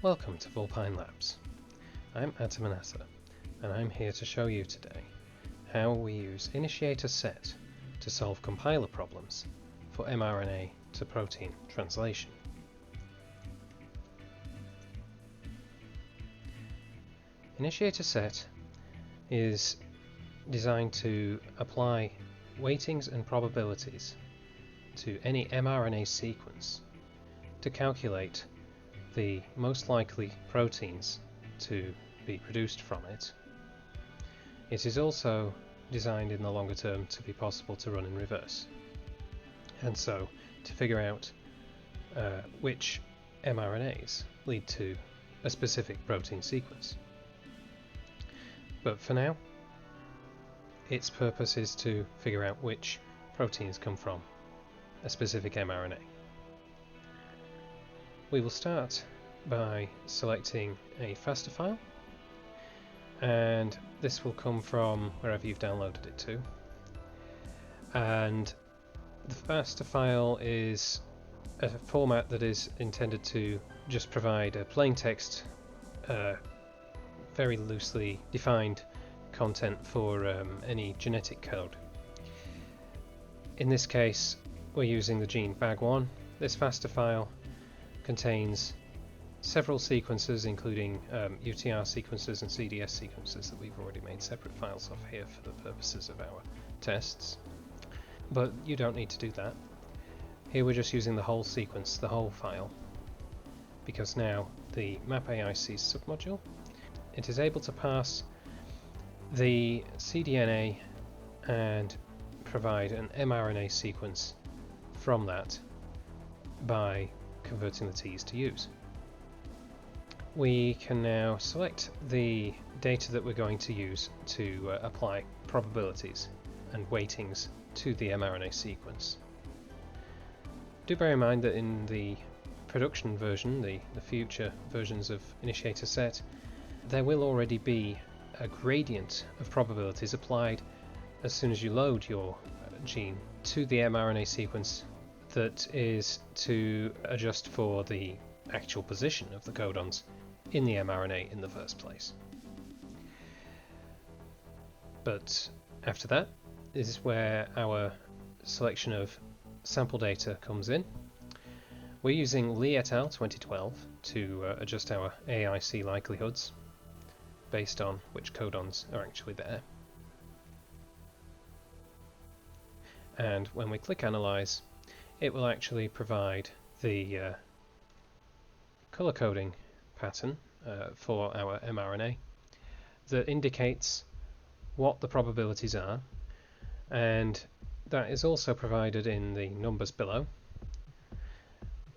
Welcome to Vulpine Labs. I'm Atamanasa, and I'm here to show you today how we use INITIATOR SET to solve compiler problems for mRNA to protein translation. INITIATOR SET is designed to apply weightings and probabilities to any mRNA sequence to calculate the most likely proteins to be produced from it. It is also designed in the longer term to be possible to run in reverse, and so to figure out which mRNAs lead to a specific protein sequence. But for now, its purpose is to figure out which proteins come from a specific mRNA. We will start by selecting a FASTA file, and this will come from wherever you've downloaded it to. And the FASTA file is a format that is intended to just provide a plain text, very loosely defined content for any genetic code. In this case, we're using the gene BAG1. This FASTA file contains several sequences, including UTR sequences and CDS sequences that we've already made separate files of here for the purposes of our tests. But you don't need to do that. Here we're just using the whole sequence, the whole file, because now the map-AIC submodule, it is able to parse the cDNA and provide an mRNA sequence from that by converting the T's to U's. We can now select the data that we're going to use to apply probabilities and weightings to the mRNA sequence. Do bear in mind that in the production version, the future versions of INITIATOR SET, there will already be a gradient of probabilities applied as soon as you load your gene to the mRNA sequence that is to adjust for the actual position of the codons in the mRNA in the first place. But after that is where our selection of sample data comes in. We're using Lee et al. 2012 to adjust our AIC likelihoods based on which codons are actually there. And when we click Analyze, it will actually provide the color coding pattern for our mRNA that indicates what the probabilities are, and that is also provided in the numbers below.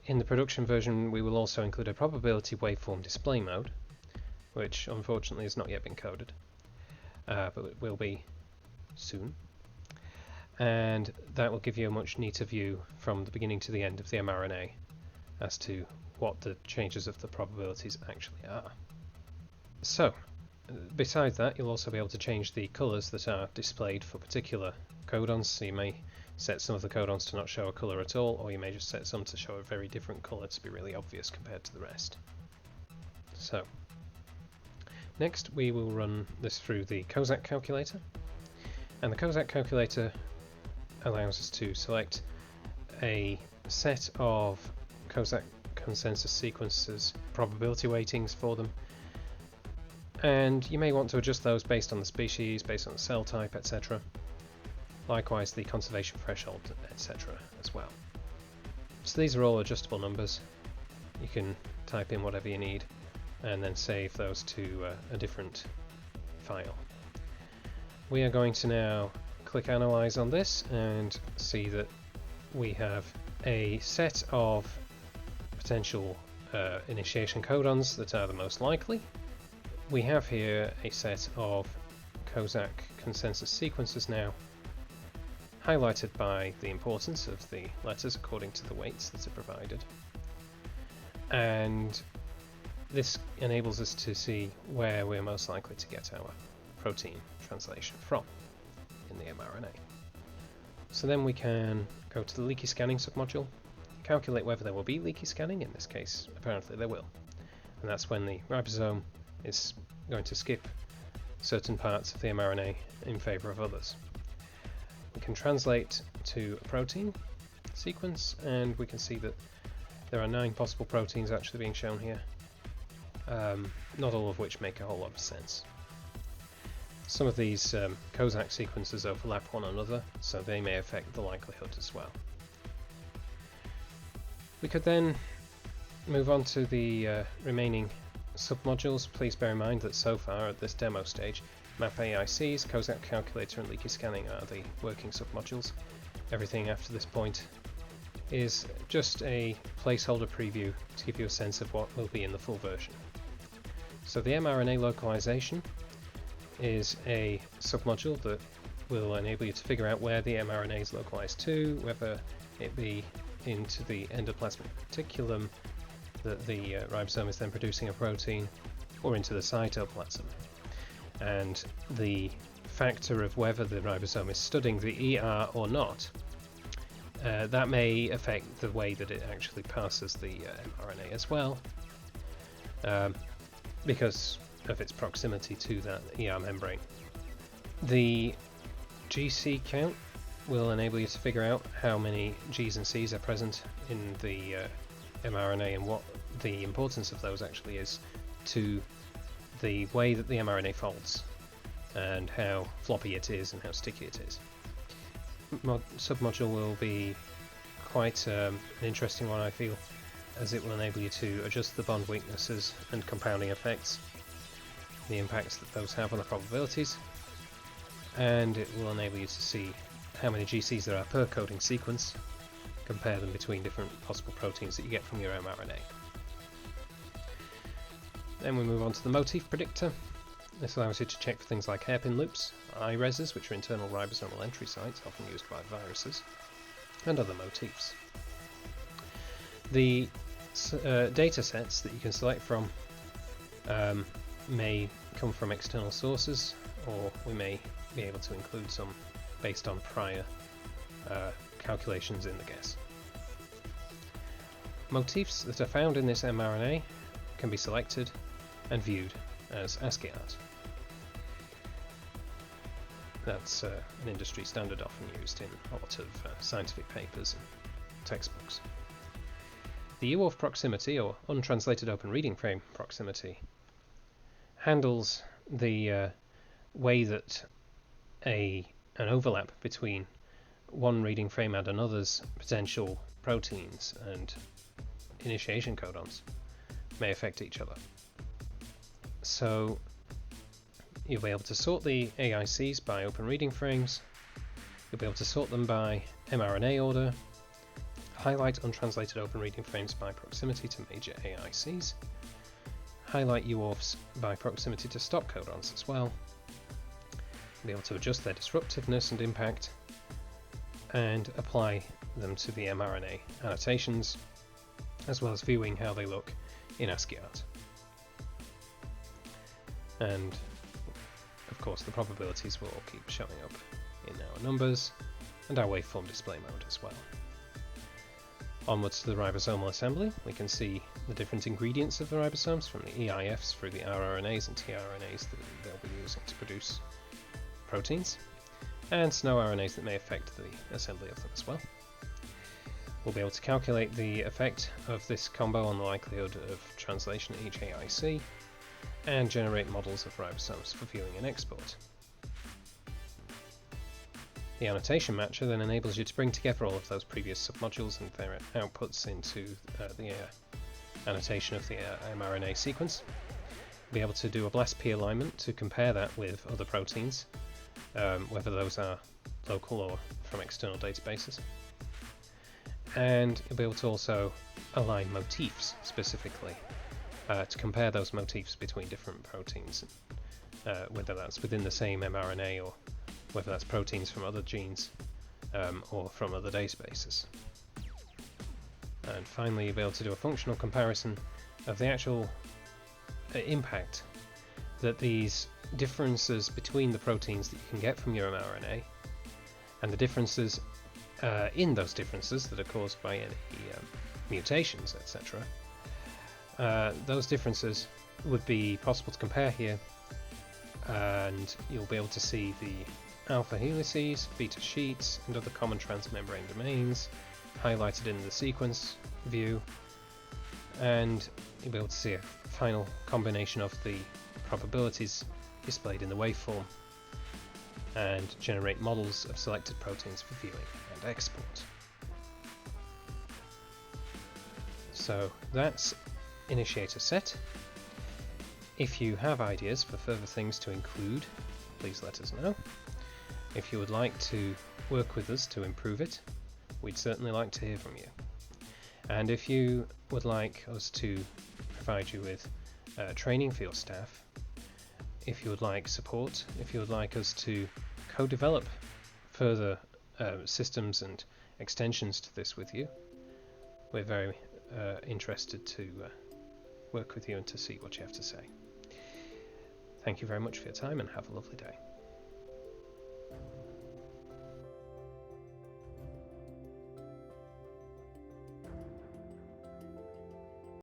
In the production version, we will also include a probability waveform display mode, which unfortunately has not yet been coded, but it will be soon. And that will give you a much neater view from the beginning to the end of the mRNA as to what the changes of the probabilities actually are. So, besides that, you'll also be able to change the colours that are displayed for particular codons. So you may set some of the codons to not show a colour at all, or you may just set some to show a very different colour to be really obvious compared to the rest. So, next we will run this through the COSAC calculator, and the COSAC calculator allows us to select a set of COSAC consensus sequences, probability weightings for them, and you may want to adjust those based on the species, based on the cell type, etc. Likewise the conservation threshold, etc. as well. So these are all adjustable numbers. You can type in whatever you need and then save those to a different file. We are going to now click Analyze on this and see that we have a set of potential initiation codons that are the most likely. We have here a set of COSAC consensus sequences now, highlighted by the importance of the letters according to the weights that are provided. And this enables us to see where we're most likely to get our protein translation from in the mRNA. So then we can go to the leaky scanning submodule, calculate whether there will be leaky scanning. In this case, apparently there will. And and that's when the ribosome is going to skip certain parts of the mRNA in favour of others. We can translate to a protein sequence, and we can see that there are 9 possible proteins actually being shown here, not all of which make a whole lot of sense. Some of these Kozak sequences overlap one another, so they may affect the likelihood as well. We could then move on to the remaining submodules. Please bear in mind that so far at this demo stage, MapAICs, Kozak Calculator and Leaky Scanning are the working submodules. Everything after this point is just a placeholder preview to give you a sense of what will be in the full version. So the mRNA localization is a submodule that will enable you to figure out where the mRNA is localized to, whether it be into the endoplasmic reticulum that the ribosome is then producing a protein, or into the cytoplasm. And the factor of whether the ribosome is studying the ER or not, that may affect the way that it actually passes the mRNA as well, because of its proximity to that ER membrane. The GC count will enable you to figure out how many G's and C's are present in the mRNA and what the importance of those actually is to the way that the mRNA folds and how floppy it is and how sticky it is. Submodule will be quite an interesting one, I feel, as it will enable you to adjust the bond weaknesses and compounding effects, the impacts that those have on the probabilities, and it will enable you to see how many GCs there are per coding sequence, compare them between different possible proteins that you get from your mRNA. Then we move on to the motif predictor. This allows you to check for things like hairpin loops, IRESs, which are internal ribosomal entry sites, often used by viruses, and other motifs. The data sets that you can select from may come from external sources, or we may be able to include some based on prior calculations in the guess. Motifs that are found in this mRNA can be selected and viewed as ASCII art. That's an industry standard often used in a lot of scientific papers and textbooks. The UORF proximity, or untranslated open reading frame proximity, handles the way that an overlap between one reading frame and another's potential proteins and initiation codons may affect each other. So you'll be able to sort the AICs by open reading frames, you'll be able to sort them by mRNA order, highlight untranslated open reading frames by proximity to major AICs, highlight UORFs by proximity to stop codons as well, be able to adjust their disruptiveness and impact, and apply them to the mRNA annotations, as well as viewing how they look in ASCII art. And of course the probabilities will all keep showing up in our numbers and our waveform display mode as well. Onwards to the ribosomal assembly, we can see the different ingredients of the ribosomes, from the EIFs through the rRNAs and tRNAs that they'll be using to produce proteins, and snow RNAs that may affect the assembly of them as well. We'll be able to calculate the effect of this combo on the likelihood of translation at each AIC, and generate models of ribosomes for viewing and export. The annotation matcher then enables you to bring together all of those previous submodules and their outputs into the annotation of the mRNA sequence. Be able to do a BLAST-P alignment to compare that with other proteins, whether those are local or from external databases. And you'll be able to also align motifs specifically to compare those motifs between different proteins, whether that's within the same mRNA or whether that's proteins from other genes or from other databases. And finally, you'll be able to do a functional comparison of the actual impact that these differences between the proteins that you can get from your mRNA and the differences in those differences that are caused by any mutations, etc., Those differences would be possible to compare here, and you'll be able to see the alpha helices, beta sheets, and other common transmembrane domains highlighted in the sequence view, and you'll be able to see a final combination of the probabilities displayed in the waveform, and generate models of selected proteins for viewing and export. So that's Initiator Set. If you have ideas for further things to include, please let us know. If you would like to work with us to improve it, we'd certainly like to hear from you. And if you would like us to provide you with training for your staff, if you would like support, if you would like us to co-develop further systems and extensions to this with you, we're very interested to work with you and to see what you have to say. Thank you very much for your time, and have a lovely day.